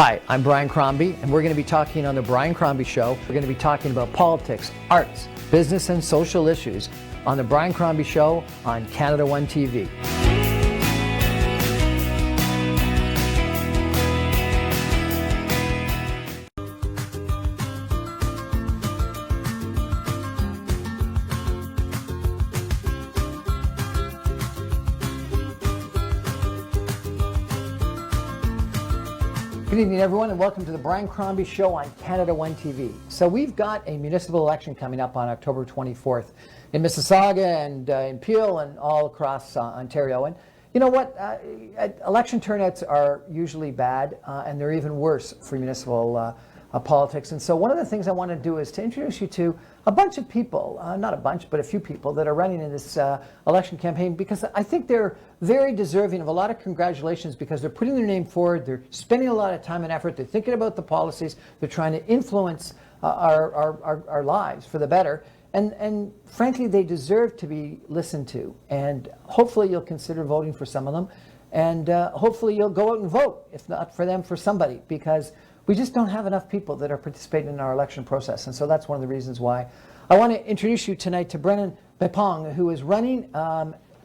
Hi, I'm Brian Crombie, and we're going to be talking on The Brian Crombie Show. We're going to be talking about politics, arts, business, and social issues on The Brian Crombie Show on Canada One TV. Good evening, everyone, and welcome to the Brian Crombie Show on Canada One TV. So we've got a municipal election coming up on October 24th in Mississauga and in Peel and all across Ontario. And you know what? Election turnouts are usually bad, and they're even worse for municipal politics. And so one of the things I want to do is to introduce you to a bunch of people, not a bunch, but a few people that are running in this election campaign, because I think they're very deserving of a lot of congratulations because they're putting their name forward, they're spending a lot of time and effort, they're thinking about the policies, they're trying to influence our lives for the better, and frankly, they deserve to be listened to. And hopefully you'll consider voting for some of them, and hopefully you'll go out and vote, if not for them, for somebody, because we just don't have enough people that are participating in our election process. And so that's one of the reasons why I want to introduce you tonight to Brennan Bempong, who is running,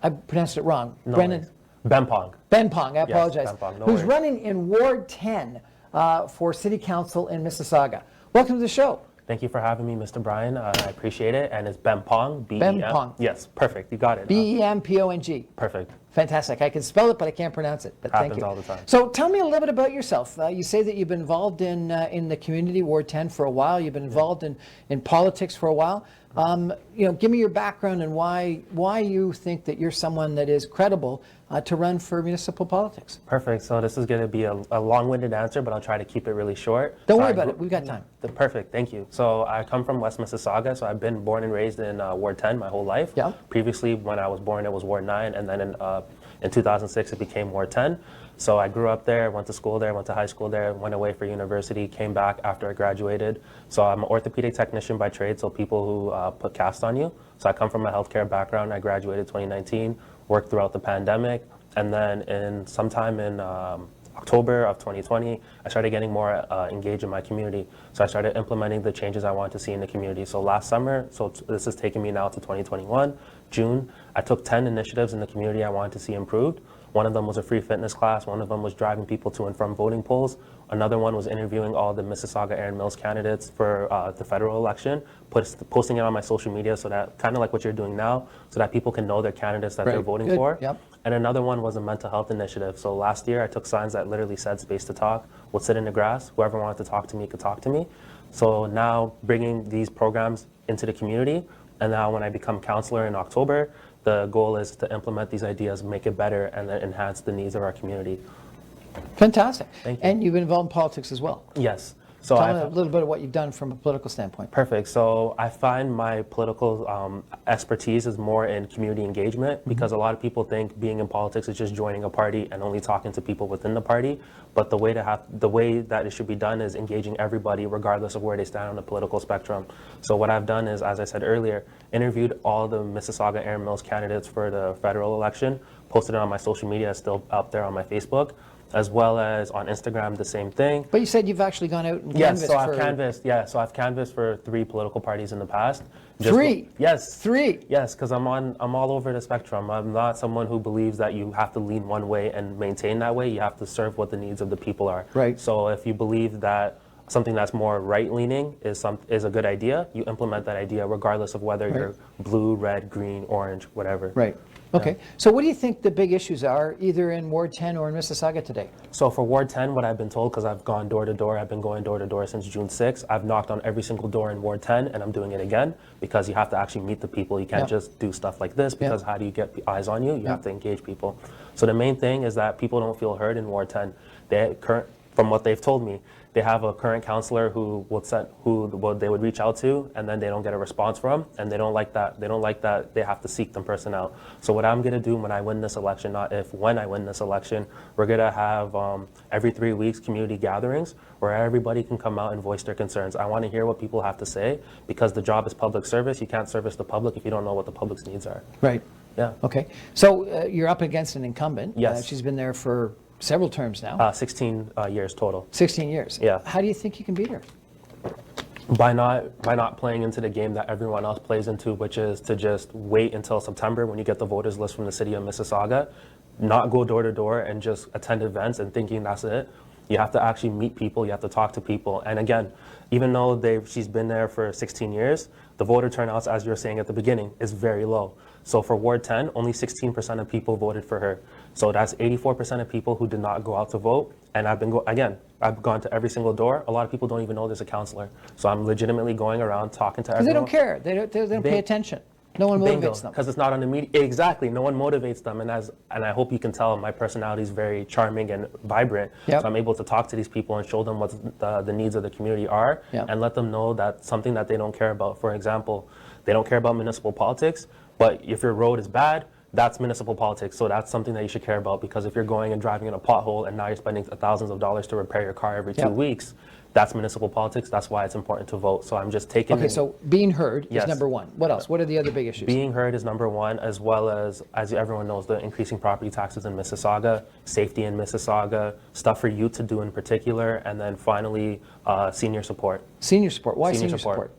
I pronounced it wrong. No Brennan Bempong. Bempong, I apologize. Yes, Bempong, no who's worries. running in Ward 10 for City Council in Mississauga. Welcome to the show. Thank you for having me, Mr. Brian. I appreciate it. And it's Bempong. Bempong. Yes, perfect. You got it. Bempong. Perfect. Fantastic. I can spell it, but I can't pronounce it. But Happens thank you. all the time. So tell me a little bit about yourself. You say that you've been involved in the community, Ward 10, for a while. You've been involved in politics for a while. Give me your background and why you think that you're someone that is credible to run for municipal politics. Perfect. So this is going to be a long-winded answer, but I'll try to keep it really short. Don't So worry about it. We've got time. Perfect. Thank you. So I come from West Mississauga. So I've been born and raised in Ward 10 my whole life. Yeah. Previously, when I was born, it was Ward 9, and then in 2006, it became Ward 10. So I grew up there, went to school there, went to high school there, went away for university, came back after I graduated. So I'm an orthopedic technician by trade, so people who put casts on you. So I come from a healthcare background. I graduated 2019, worked throughout the pandemic, and then sometime in October of 2020, I started getting more engaged in my community. So I started implementing the changes I wanted to see in the community. So last summer, this has taken me now to 2021, June, I took 10 initiatives in the community I wanted to see improved. One of them was a free fitness class. One of them was driving people to and from voting polls. Another one was interviewing all the Mississauga Erin Mills candidates for the federal election, posting it on my social media so that, kind of like what you're doing now, so that people can know their candidates that they're voting for. Yep. And another one was a mental health initiative. So last year I took signs that literally said "Space to Talk," would sit in the grass. Whoever wanted to talk to me could talk to me. So now bringing these programs into the community, and now when I become counselor in October, the goal is to implement these ideas, make it better, and then enhance the needs of our community. Fantastic. Thank you. And you've been involved in politics as well. Yes. So Tell me a little bit of what you've done from a political standpoint. Perfect. So I find my political expertise is more in community engagement, because a lot of people think being in politics is just joining a party and only talking to people within the party. But the way that it should be done is engaging everybody regardless of where they stand on the political spectrum. So what I've done is, as I said earlier, interviewed all the Mississauga Erin Mills candidates for the federal election, posted it on my social media, it's still up there on my Facebook, as well as on Instagram, the same thing. But you said you've actually gone out and Yes, canvassed so I've canvassed for 3 political parties in the past. Three? Yes. 3? Yes, because I'm all over the spectrum. I'm not someone who believes that you have to lean one way and maintain that way. You have to serve what the needs of the people are. Right. So if you believe that something that's more right-leaning is a good idea, you implement that idea regardless of whether you're blue, red, green, orange, whatever. Right. Okay. So what do you think the big issues are, either in Ward 10 or in Mississauga today? So for Ward 10, what I've been told, because I've gone door to door, I've been going door to door since June 6th. I've knocked on every single door in Ward 10, and I'm doing it again, because you have to actually meet the people. You can't just do stuff like this, because how do you get eyes on you? You have to engage people. So the main thing is that people don't feel heard in Ward 10. From what they've told me, they have a current counselor who they would reach out to, and then they don't get a response from, and they don't like that. They don't like that they have to seek them person out. So what I'm gonna do when I win this election, not if, when I win this election, we're gonna have every 3 weeks community gatherings where everybody can come out and voice their concerns. I want to hear what people have to say, because the job is public service. You can't service the public if you don't know what the public's needs are. Right. Yeah. Okay. So you're up against an incumbent. Yes. She's been there for several terms now. 16 years total. 16 years. Yeah. How do you think you can beat her? By not playing into the game that everyone else plays into, which is to just wait until September when you get the voters list from the city of Mississauga, not go door to door and just attend events and thinking that's it. You have to actually meet people, you have to talk to people. And again, even though she's been there for 16 years, the voter turnouts, as you were saying at the beginning, is very low. So for Ward 10, only 16% of people voted for her. So that's 84% of people who did not go out to vote. And I've gone to every single door. A lot of people don't even know there's a counselor. So I'm legitimately going around talking to everyone. Because they don't care. They don't pay attention. No one motivates them. Because it's not on the media. Exactly. No one motivates them. And I hope you can tell my personality is very charming and vibrant. Yep. So I'm able to talk to these people and show them what the needs of the community are, yep, and let them know that something that they don't care about. For example, they don't care about municipal politics, but if your road is bad, that's municipal politics. So that's something that you should care about, because if you're going and driving in a pothole and now you're spending thousands of dollars to repair your car every 2 weeks, that's municipal politics. That's why it's important to vote. So I'm just taking... Okay, so being heard Yes. is number one. What else? What are the other big issues? Being heard is number one, as well as everyone knows, the increasing property taxes in Mississauga, safety in Mississauga, stuff for youth to do in particular, and then finally, senior support. Senior support. Why senior support?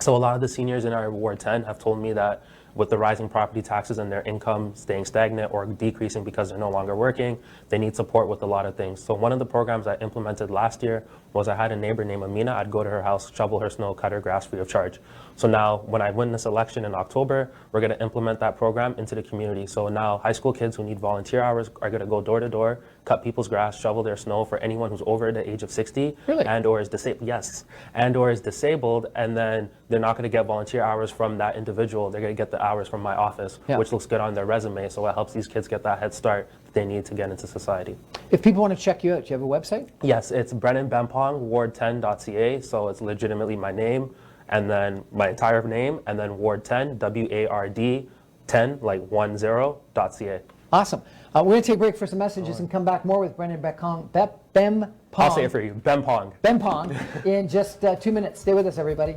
So a lot of the seniors in our Ward 10 have told me that with the rising property taxes and their income staying stagnant or decreasing because they're no longer working, they need support with a lot of things. So one of the programs I implemented last year was I had a neighbor named Amina. I'd go to her house, shovel her snow, cut her grass free of charge. So now when I win this election in October, we're going to implement that program into the community. So now high school kids who need volunteer hours are going to go door to door, cut people's grass, shovel their snow for anyone who's over the age of 60. Really? and or is disabled. Yes, and or is disabled, and then they're not going to get volunteer hours from that individual. They're going to get the hours from my office, which looks good on their resume. So it helps these kids get that head start that they need to get into society. If people want to check you out, do you have a website? Yes, it's Brennan Bempong, ward10.ca. So it's legitimately my name, and then my entire name, and then Ward 10, WARD 10, like 10.ca. Awesome. We're going to take a break for some messages and come back more with Brennan Bempong. I'll say it for you, Bempong. Bempong in just 2 minutes. Stay with us, everybody.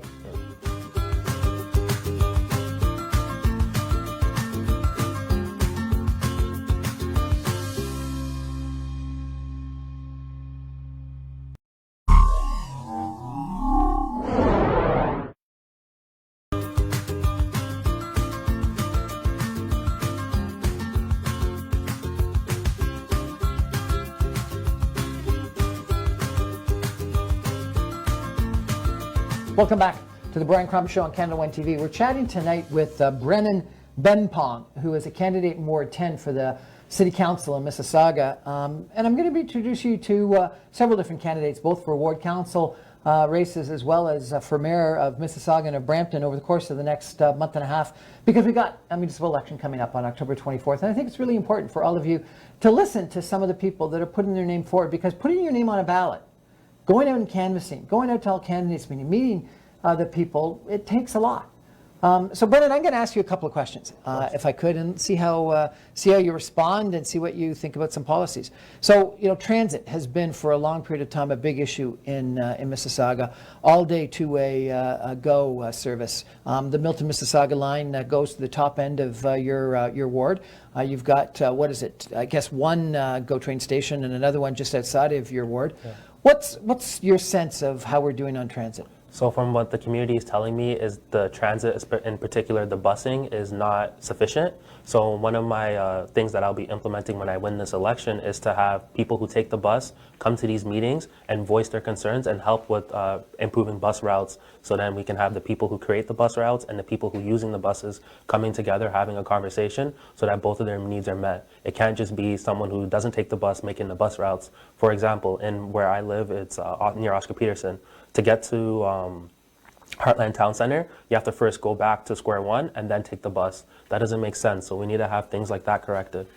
Welcome back to the Brian Crombie Show on Canada One TV. We're chatting tonight with Brennan Bempong, who is a candidate in Ward 10 for the City Council in Mississauga. And I'm going to introduce you to several different candidates, both for Ward Council races as well as for Mayor of Mississauga and of Brampton over the course of the next month and a half, because we've got a municipal election coming up on October 24th. And I think it's really important for all of you to listen to some of the people that are putting their name forward, because putting your name on a ballot, going out and canvassing, going out to all candidates meeting the people, it takes a lot. So Brennan, I'm going to ask you a couple of questions, if I could, and see how you respond and see what you think about some policies. So, transit has been for a long period of time a big issue in Mississauga. All day two-way GO service. The Milton Mississauga line goes to the top end of your ward. You've got I guess one GO train station and another one just outside of your ward. Yeah. What's your sense of how we're doing on transit? So from what the community is telling me is the transit, in particular the busing, is not sufficient. So one of my things that I'll be implementing when I win this election is to have people who take the bus come to these meetings and voice their concerns and help with improving bus routes. So then we can have the people who create the bus routes and the people who are using the buses coming together, having a conversation so that both of their needs are met. It can't just be someone who doesn't take the bus making the bus routes. For example, in where I live, it's near Oscar Peterson. To get to Heartland Town Center, you have to first go back to square one and then take the bus. That doesn't make sense, so we need to have things like that corrected.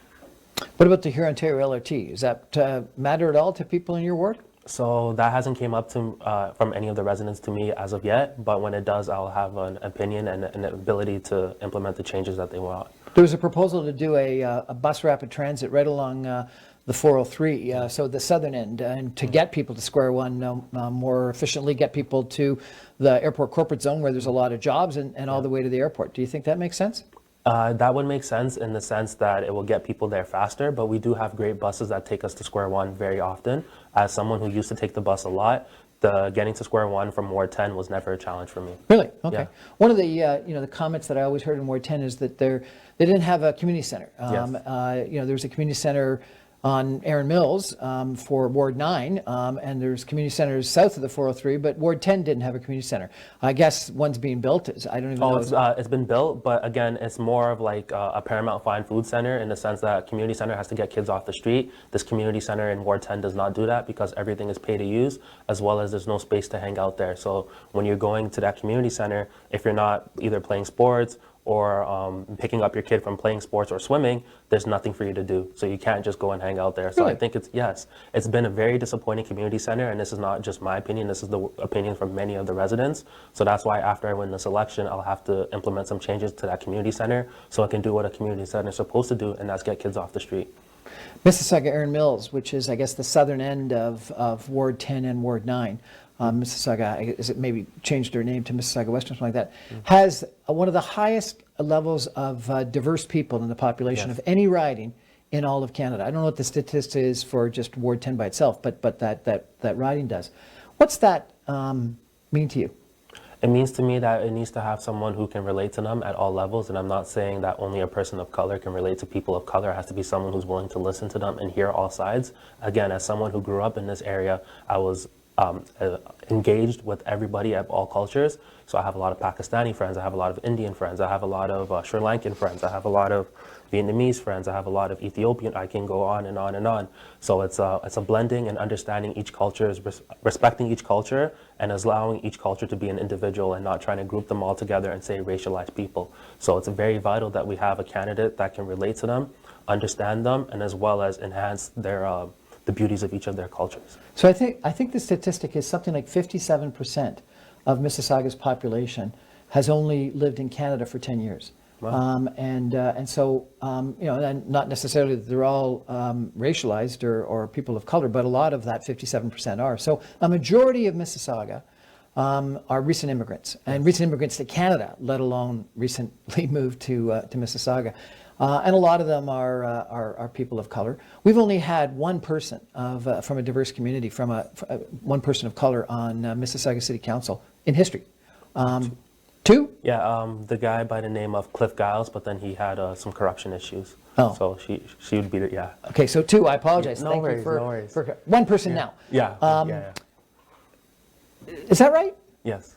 What about the Huron-Ontario LRT? Does that matter at all to people in your ward? So that hasn't came up to from any of the residents to me as of yet, but when it does, I'll have an opinion and an ability to implement the changes that they want. There was a proposal to do a bus rapid transit right along the 403, so the southern end, and to get people to square one more efficiently, get people to the airport corporate zone where there's a lot of jobs and all the way to the airport. Do you think that makes sense? That would make sense in the sense that it will get people there faster, but we do have great buses that take us to Square One very often. As someone who used to take the bus a lot, the getting to Square One from Ward 10 was never a challenge for me. Really? Okay. Yeah. One of the the comments that I always heard in Ward 10 is that they didn't have a community center. Yes. There's a community center on Erin Mills for Ward 9, and there's community centers south of the 403, but Ward 10 didn't have a community center. I guess one's being built. I don't even know. It's been built, but again, it's more of like a Paramount Fine Food Center in the sense that community center has to get kids off the street. This community center in Ward 10 does not do that because everything is pay to use, as well as there's no space to hang out there. So when you're going to that community center, if you're not either playing sports or picking up your kid from playing sports or swimming, there's nothing for you to do. So you can't just go and hang out there. So Really? I think it's been a very disappointing community center, and this is not just my opinion, this is the opinion from many of the residents. So that's why after I win this election, I'll have to implement some changes to that community center so I can do what a community center is supposed to do, and that's get kids off the street. Mississauga Erin Mills, which is, I guess, the southern end of Ward 10 and Ward 9, Mississauga, is it maybe changed their name to Mississauga West or something like that, has one of the highest levels of diverse people in the population Yes. of any riding in all of Canada. I don't know what the statistic is for just Ward 10 by itself, but that riding does. What's that mean to you? It means to me that it needs to have someone who can relate to them at all levels, and I'm not saying that only a person of color can relate to people of color. It has to be someone who's willing to listen to them and hear all sides. Again, as someone who grew up in this area, I was engaged with everybody of all cultures. So I have a lot of Pakistani friends, I have a lot of Indian friends, I have a lot of Sri Lankan friends, I have a lot of Vietnamese friends, I have a lot of Ethiopian, I can go on and on and on. So it's a blending and understanding each culture, respecting each culture, and allowing each culture to be an individual and not trying to group them all together and say racialized people. So it's very vital that we have a candidate that can relate to them, understand them, and as well as enhance their the beauties of each of their cultures. So I think the statistic is something like 57% of Mississauga's population has only lived in Canada for 10 years. Wow. And so, and not necessarily that they're all racialized or people of color, but a lot of that 57% are. So a majority of Mississauga are recent immigrants, and recent immigrants to Canada, let alone recently moved to Mississauga. And a lot of them are people of color. We've only had one person from a diverse community, one person of color on Mississauga City Council in history. Two? Yeah, the guy by the name of Cliff Giles, but then he had some corruption issues. Oh. So she would be the, yeah. Okay, so two. I apologize. No Thank worries, you for, no worries. for one person now. Yeah, yeah. Is that right? Yes.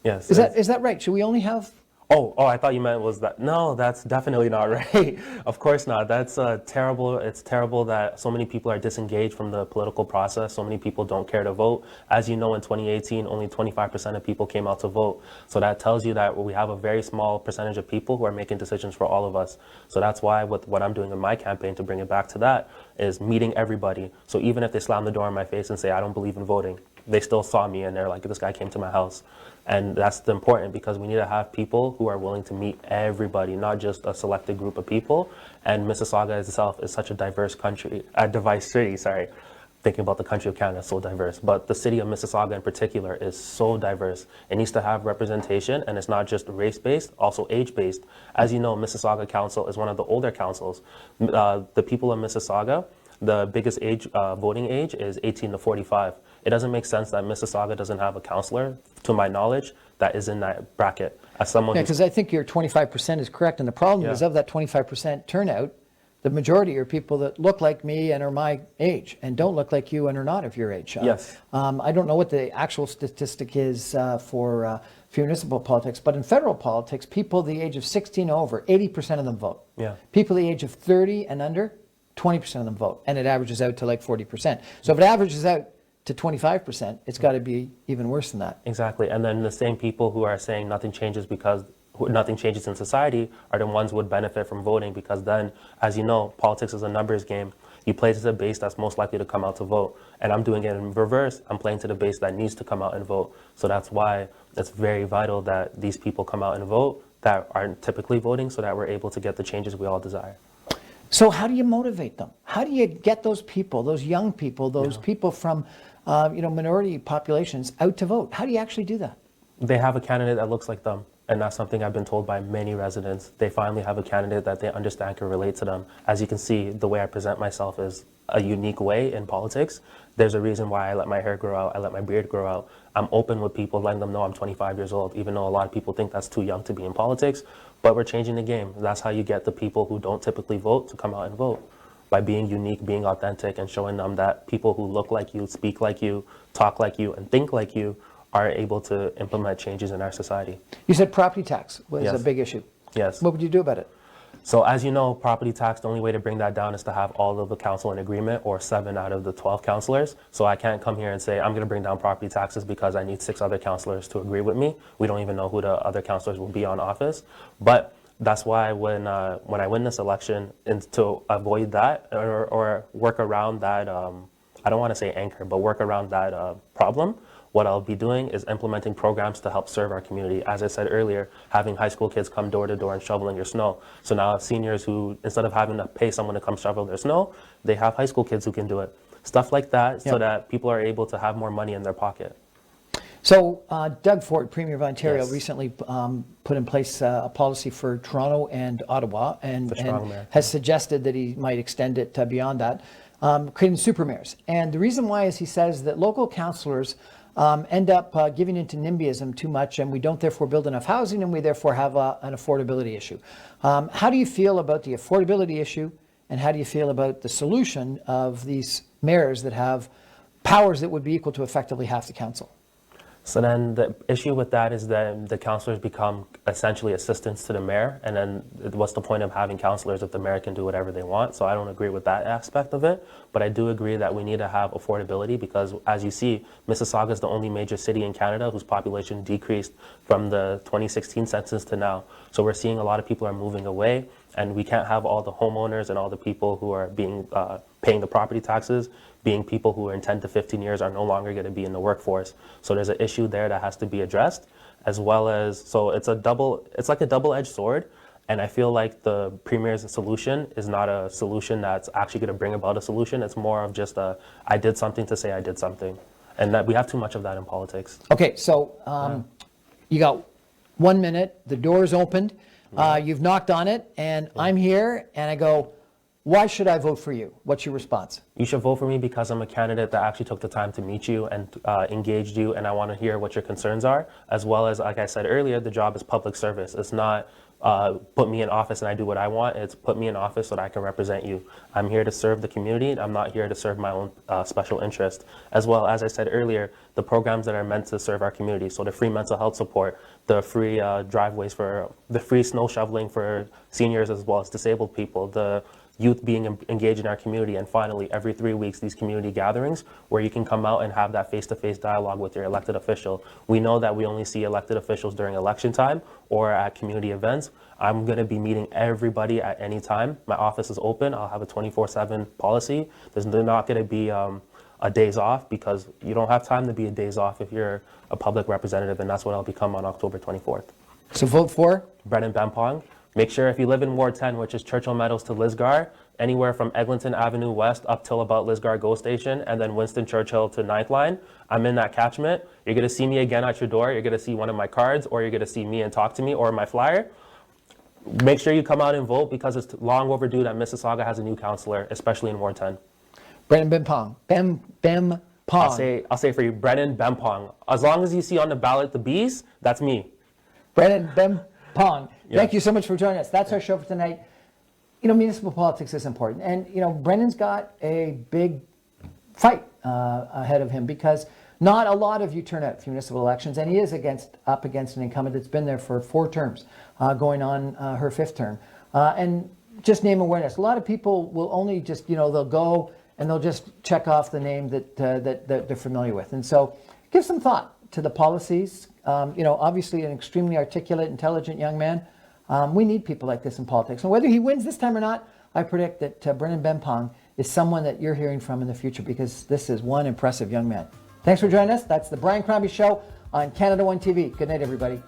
Yes. Is that right? Should we only have? Oh, I thought you meant was that. No, that's definitely not right. Of course not. That's terrible. It's terrible that so many people are disengaged from the political process. So many people don't care to vote. As you know, in 2018, only 25% of people came out to vote. So that tells you that we have a very small percentage of people who are making decisions for all of us. So that's why with what I'm doing in my campaign to bring it back to that is meeting everybody. So even if they slam the door in my face and say, I don't believe in voting, they still saw me and they're like, this guy came to my house. And that's the important, because we need to have people who are willing to meet everybody, not just a selected group of people. And Mississauga itself is such a diverse city, sorry. Thinking about the country of Canada, so diverse. But the city of Mississauga in particular is so diverse. It needs to have representation, and it's not just race-based, also age-based. As you know, Mississauga Council is one of the older councils. The people of Mississauga, the biggest voting age is 18 to 45. It doesn't make sense that Mississauga doesn't have a councillor, to my knowledge, that is in that bracket. As someone, because I think your 25% is correct, and the problem is of that 25% turnout, the majority are people that look like me and are my age, and don't look like you and are not of your age. Yes. I don't know what the actual statistic is for municipal politics, but in federal politics, people the age of 16 over, 80% of them vote. Yeah. People the age of 30 and under, 20% of them vote, and it averages out to like 40%. So if it averages out to 25%, it's got to be even worse than that. Exactly. And then the same people who are saying nothing changes because nothing changes in society are the ones who would benefit from voting, because then, as you know, politics is a numbers game. You play to the base that's most likely to come out to vote. And I'm doing it in reverse. I'm playing to the base that needs to come out and vote. So that's why it's very vital that these people come out and vote that aren't typically voting, so that we're able to get the changes we all desire. So how do you motivate them? How do you get those people, those young people, those people from minority populations out to vote? How do you actually do that? They have a candidate that looks like them. And that's something I've been told by many residents. They finally have a candidate that they understand can relate to them. As you can see, the way I present myself is a unique way in politics. There's a reason why I let my hair grow out, I let my beard grow out. I'm open with people, letting them know I'm 25 years old, even though a lot of people think that's too young to be in politics. But we're changing the game. That's how you get the people who don't typically vote to come out and vote. By being unique, being authentic, and showing them that people who look like you, speak like you, talk like you, and think like you are able to implement changes in our society. You said property tax was Yes. a big issue. Yes. What would you do about it? So as you know, property tax, the only way to bring that down is to have all of the council in agreement, or 7 out of the 12 councillors. So I can't come here and say, I'm going to bring down property taxes because I need 6 other councillors to agree with me. We don't even know who the other councillors will be on office. But that's why when I win this election, and to avoid that or work around that, I don't want to say anchor, but work around that problem, what I'll be doing is implementing programs to help serve our community. As I said earlier, having high school kids come door to door and shoveling your snow. So now seniors who, instead of having to pay someone to come shovel their snow, they have high school kids who can do it. Stuff like that, so that people are able to have more money in their pocket. So Doug Ford, Premier of Ontario, Yes. recently put in place a policy for Toronto and Ottawa, and strong mayor. has suggested that he might extend it beyond that, creating super mayors. And the reason why is he says that local councillors end up giving into NIMBYism too much, and we don't therefore build enough housing, and we therefore have an affordability issue. How do you feel about the affordability issue, and how do you feel about the solution of these mayors that have powers that would be equal to effectively half the council? So then the issue with that is that the councillors become essentially assistants to the mayor, and then what's the point of having councillors if the mayor can do whatever they want? So I don't agree with that aspect of it, but I do agree that we need to have affordability because, as you see, Mississauga is the only major city in Canada whose population decreased from the 2016 census to now. So we're seeing a lot of people are moving away, and we can't have all the homeowners and all the people who are being paying the property taxes being people who are in 10 to 15 years are no longer going to be in the workforce. So there's an issue there that has to be addressed, as well as, so it's like a double-edged sword. And I feel like the Premier's solution is not a solution that's actually going to bring about a solution. It's more of just I did something to say I did something. And that we have too much of that in politics. Okay, so you got 1 minute, the door is opened, you've knocked on it, and I'm here, and I go, why should I vote for you? What's your response? You should vote for me because I'm a candidate that actually took the time to meet you and engaged you, and I want to hear what your concerns are, as well as, like I said earlier, the job is public service. It's not put me in office and I do what I want. It's put me in office so that I can represent you. I'm here to serve the community. I'm not here to serve my own special interest. As well, as I said earlier, the programs that are meant to serve our community. So the free mental health support, the free driveways for the free snow shoveling for seniors as well as disabled people, the youth being engaged in our community, and finally, every 3 weeks, these community gatherings where you can come out and have that face-to-face dialogue with your elected official. We know that we only see elected officials during election time or at community events. I'm going to be meeting everybody at any time. My office is open. I'll have a 24/7 policy. There's not going to be a days off because you don't have time to be a days off if you're a public representative, and that's what I'll become on October 24th. So vote for? Brennan Bempong. Make sure if you live in Ward 10, which is Churchill Meadows to Lisgar, anywhere from Eglinton Avenue West up till about Lisgar GO Station, and then Winston Churchill to 9th Line, I'm in that catchment. You're going to see me again at your door. You're going to see one of my cards, or you're going to see me and talk to me, or my flyer. Make sure you come out and vote because it's long overdue that Mississauga has a new councillor, especially in Ward 10. Brennan Bempong. Bempong. I'll say for you, Brennan Bempong. As long as you see on the ballot the B's, that's me. Brennan Bempong. Yeah. Thank you so much for joining us. That's our show for tonight. You know, municipal politics is important. And, you know, Brennan's got a big fight ahead of him because not a lot of you turn out for municipal elections, and he is up against an incumbent that's been there for 4 terms, going on her 5th term. And just name awareness. A lot of people will only just, you know, they'll go and they'll just check off the name that they're familiar with. And so give some thought to the policies. You know, obviously an extremely articulate, intelligent young man. We need people like this in politics. And whether he wins this time or not, I predict that Brennan Bempong is someone that you're hearing from in the future because this is one impressive young man. Thanks for joining us. That's the Brian Crombie Show on Canada One TV. Good night, everybody.